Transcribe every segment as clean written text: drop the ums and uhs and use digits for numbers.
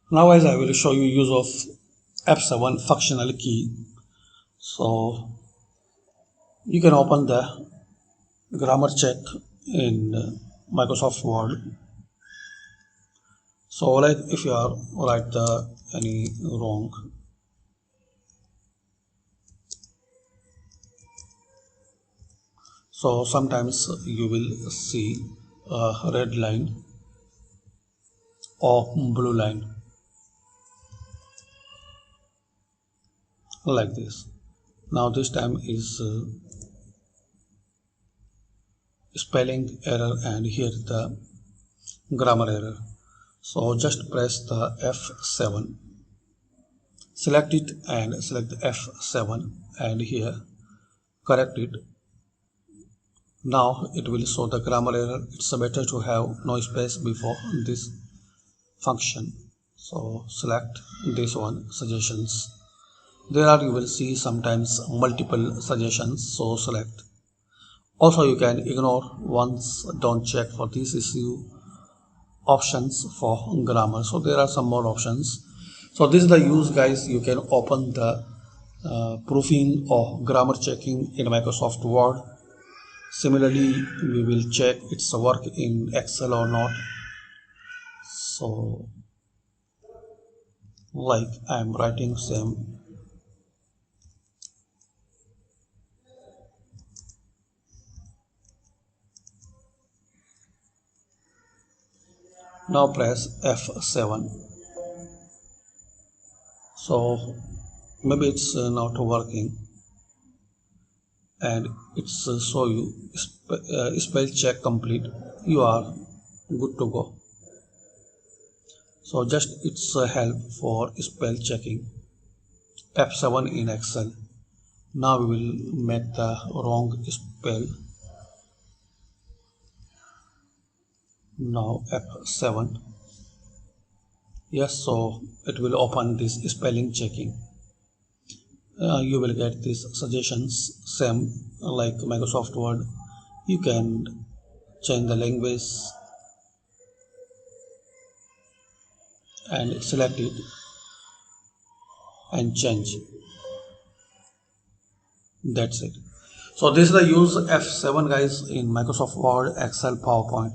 Now guys, I will show you use of F7 functional key. So you can open the grammar check in Microsoft Word. So like if you are write the any wrong, so sometimes you will see a red line or blue line like this. Now this time is spelling error and here the grammar error. So just press the F7, select it and select the F7 and here correct it. Now it will show the grammar error. It's better to have no space before this function. So select this one, suggestions. There are you will see sometimes multiple suggestions, so select. Also you can ignore once, don't check for this issue options for grammar. So there are some more options. So this is the use guys. You can open the proofing or grammar checking in Microsoft Word. Similarly we will check its work in Excel or not. So like I am writing same. Now press F7. So maybe it's not working and it's show you spell check complete. You are good to go. So just it's help for spell checking. F7 in Excel. Now we will make the wrong spell. Now F7. Yes, so it will open this spelling checking. You will get these suggestions same like Microsoft Word. You can change the language and select it and change. That's it. So this is the use F7 guys in Microsoft Word, Excel, PowerPoint.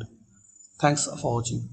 Thanks for watching.